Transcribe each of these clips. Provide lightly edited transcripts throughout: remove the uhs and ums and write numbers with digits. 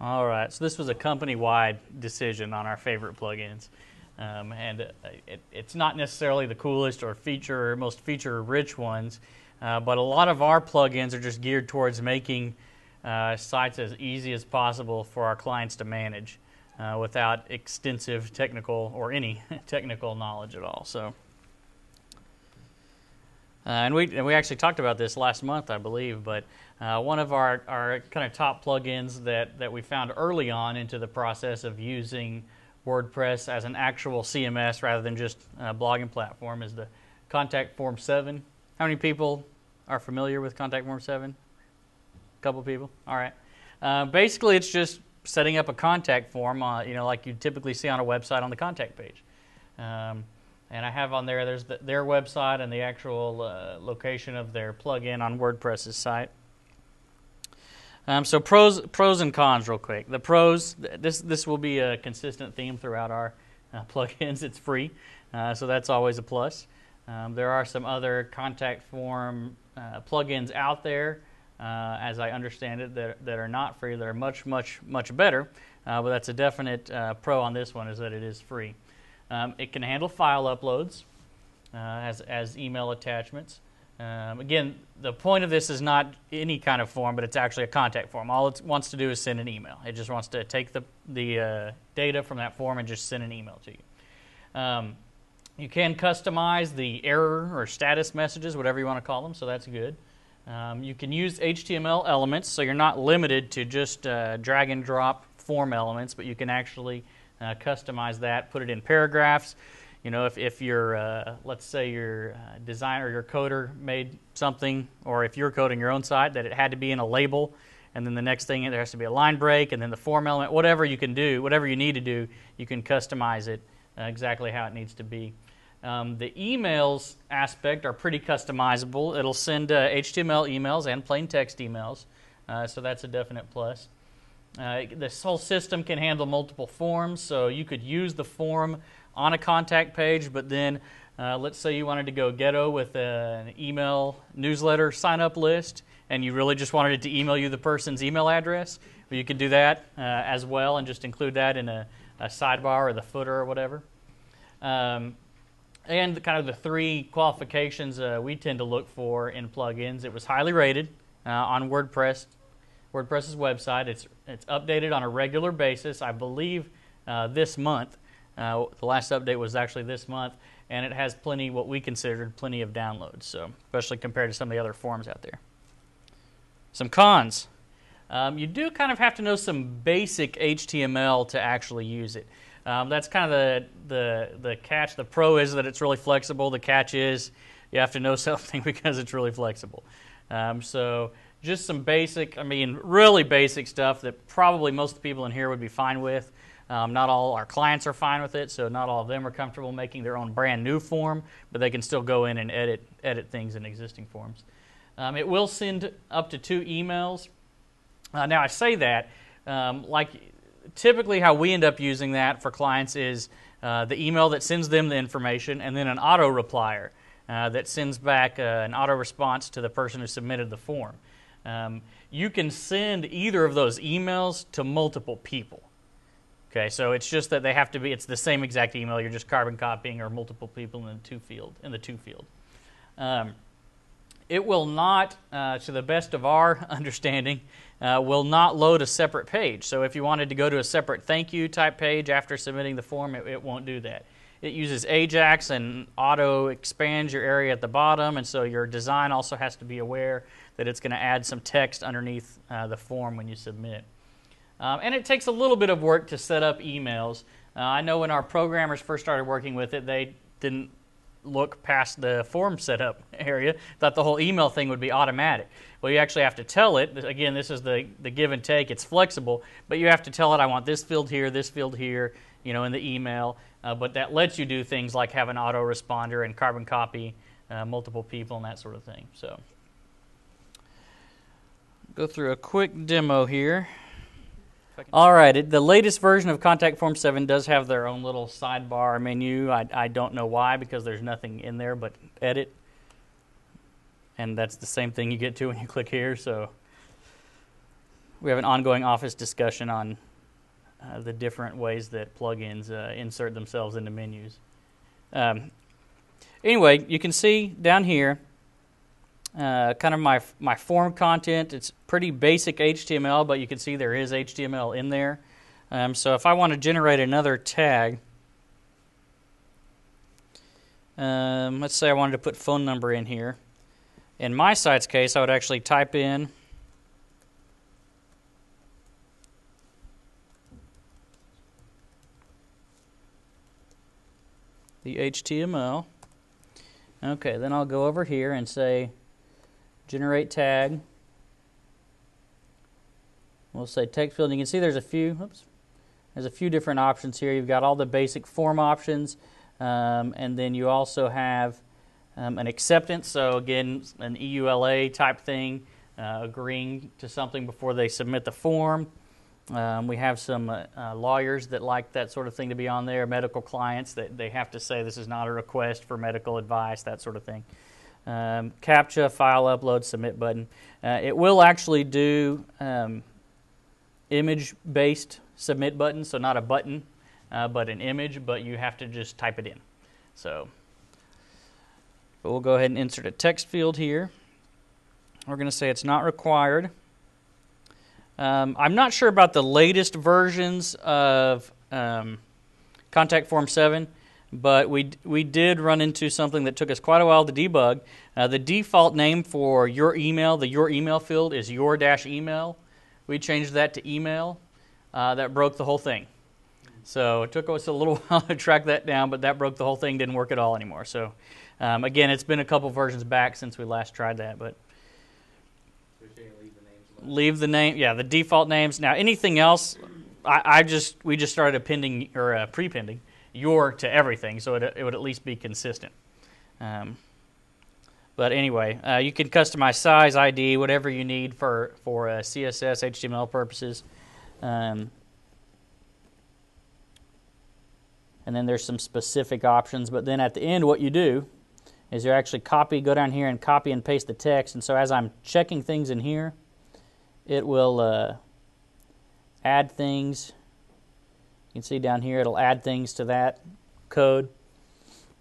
All right, so this was a company-wide decision on our favorite plugins. It's not necessarily the coolest or most feature-rich ones, but a lot of our plugins are just geared towards making sites as easy as possible for our clients to manage without extensive technical or any technical knowledge at all. So, and we actually talked about this last month, I believe, but one of our kind of top plugins that we found early on into the process of using WordPress as an actual CMS rather than just a blogging platform is the Contact Form 7. How many people are familiar with Contact Form 7? A couple people? All right. Basically, it's just setting up a contact form, like you typically see on a website on the contact page. And I have on there's their website and the actual location of their plugin on WordPress's site. So pros and cons real quick. The pros, this will be a consistent theme throughout our plugins. It's free, so that's always a plus. There are some other contact form plugins out there, as I understand it, that are not free, that are much, much, much better. But that's a definite pro on this one, is that it is free. It can handle file uploads as email attachments. Again, the point of this is not any kind of form, but it's actually a contact form. All it wants to do is send an email. It just wants to take the data from that form and just send an email to you. You can customize the error or status messages, whatever you want to call them, so that's good. You can use HTML elements, so you're not limited to just drag and drop form elements, but you can actually customize that, put it in paragraphs. You know, if you're, let's say your designer, your coder made something, or if you're coding your own site, that it had to be in a label, and then the next thing, there has to be a line break, and then the form element, whatever you can do, whatever you need to do, you can customize it exactly how it needs to be. The emails aspect are pretty customizable. It'll send HTML emails and plain text emails, so that's a definite plus. This whole system can handle multiple forms, so you could use the form on a contact page, but then let's say you wanted to go ghetto with an email newsletter sign-up list, and you really just wanted it to email you the person's email address. Well, you could do that as well and just include that in a sidebar or the footer or whatever. And kind of the three qualifications we tend to look for in plugins. It was highly rated on WordPress's website. It's updated on a regular basis, I believe this month. The last update was actually this month, and it has what we considered plenty of downloads, so especially compared to some of the other forms out there. Some cons. You do kind of have to know some basic HTML to actually use it. That's kind of the catch. The pro is that it's really flexible. The catch is you have to know something because it's really flexible. So just some basic, really basic stuff that probably most of the people in here would be fine with. Not all our clients are fine with it, so not all of them are comfortable making their own brand new form, but they can still go in and edit things in existing forms. It will send up to 2 emails. Now I say that, typically how we end up using that for clients is the email that sends them the information and then an auto-replier that sends back an auto-response to the person who submitted the form. You can send either of those emails to multiple people. Okay, so it's just that they have to be, it's the same exact email, you're just carbon copying or multiple people in the to field. It will not, to the best of our understanding, will not load a separate page. So if you wanted to go to a separate thank you type page after submitting the form, it won't do that. It uses Ajax and auto expands your area at the bottom, and so your design also has to be aware that it's going to add some text underneath the form when you submit. And it takes a little bit of work to set up emails. I know when our programmers first started working with it, they didn't look past the form setup area, thought the whole email thing would be automatic. Well, you actually have to tell it. Again, this is the give and take. It's flexible, but you have to tell it, I want this field here, in the email. But that lets you do things like have an autoresponder and carbon copy multiple people and that sort of thing. So, go through a quick demo here. All right, the latest version of Contact Form 7 does have their own little sidebar menu. I don't know why, because there's nothing in there but edit. And that's the same thing you get to when you click here. So we have an ongoing office discussion on the different ways that plugins insert themselves into menus. Anyway, you can see down here kind of my form content. It's pretty basic HTML, but you can see there is HTML in there. So if I want to generate another tag, let's say I wanted to put phone number in here. In my site's case, I would actually type in the HTML. Okay, then I'll go over here and say generate tag. We'll say text field. And you can see there's a few different options here. You've got all the basic form options, and then you also have an acceptance. So again, an EULA type thing, agreeing to something before they submit the form. We have some lawyers that like that sort of thing to be on there, medical clients that they have to say this is not a request for medical advice, that sort of thing. CAPTCHA, file upload, submit button. It will actually do image-based submit button, so not a button, but an image, but you have to just type it in. So, but we'll go ahead and insert a text field here. We're going to say it's not required. I'm not sure about the latest versions of Contact Form 7, but we did run into something that took us quite a while to debug. The default name for your email, the your email field, is your-email. We changed that to email. That broke the whole thing. So it took us a little while to track that down, but that broke the whole thing, didn't work at all anymore. So again, it's been a couple versions back since we last tried that, but leave the name, yeah, the default names. Now, anything else, we just started appending or prepending your to everything, so it would at least be consistent. But anyway, you can customize size, ID, whatever you need for CSS, HTML purposes. And then there's some specific options. But then at the end, what you do is you actually go down here and copy and paste the text. And so as I'm checking things in here, it will add things. You can see down here it'll add things to that code.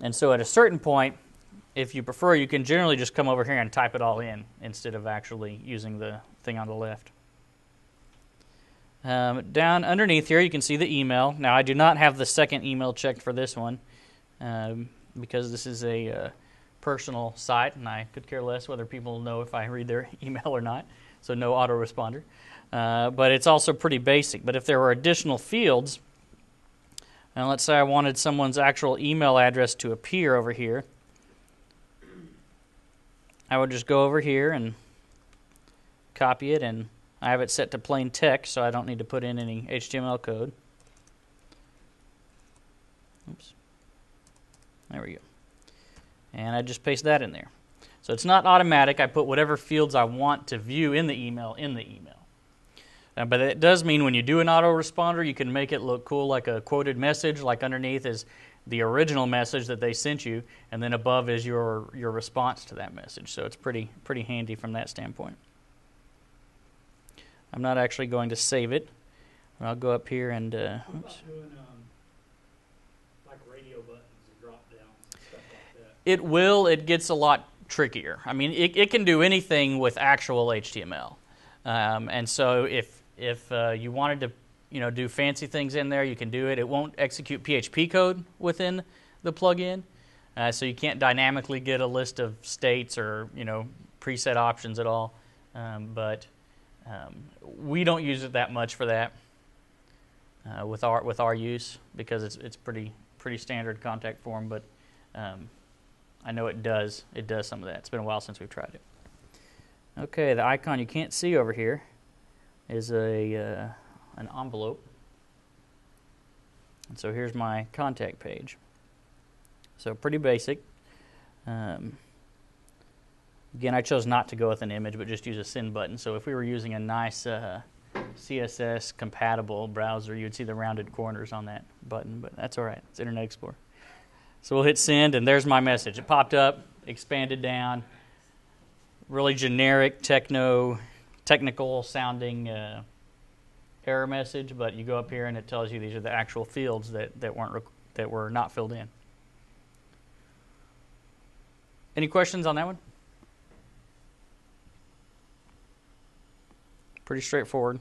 And so at a certain point, if you prefer, you can generally just come over here and type it all in instead of actually using the thing on the left. Down underneath here, you can see the email. Now, I do not have the second email checked for this one because this is a personal site, and I could care less whether people know if I read their email or not. So no autoresponder. But it's also pretty basic. But if there were additional fields, and let's say I wanted someone's actual email address to appear over here, I would just go over here and copy it, and I have it set to plain text, so I don't need to put in any HTML code. Oops. There we go. And I just paste that in there. So it's not automatic. I put whatever fields I want to view in the email in the email. But it does mean when you do an autoresponder, you can make it look cool like a quoted message, like underneath is the original message that they sent you, and then above is your response to that message. So it's pretty handy from that standpoint. I'm not actually going to save it. I'll go up here and what about doing like radio buttons and drop downs and stuff like that? It will. It gets a lot trickier. I mean, it can do anything with actual HTML. And so if you wanted to do fancy things in there, you can do it. It won't execute PHP code within the plugin, so you can't dynamically get a list of states or preset options at all. But we don't use it that much for that with our use because it's pretty standard contact form. But I know it does some of that. It's been a while since we've tried it. Okay, the icon you can't see over here is an envelope. And so here's my contact page. So pretty basic. Again, I chose not to go with an image, but just use a send button. So if we were using a nice CSS-compatible browser, you'd see the rounded corners on that button, but that's all right. It's Internet Explorer. So we'll hit send, and there's my message. It popped up, expanded down, really generic techno technical sounding error message, but you go up here and it tells you these are the actual fields that were not filled in. Any questions on that one? Pretty straightforward.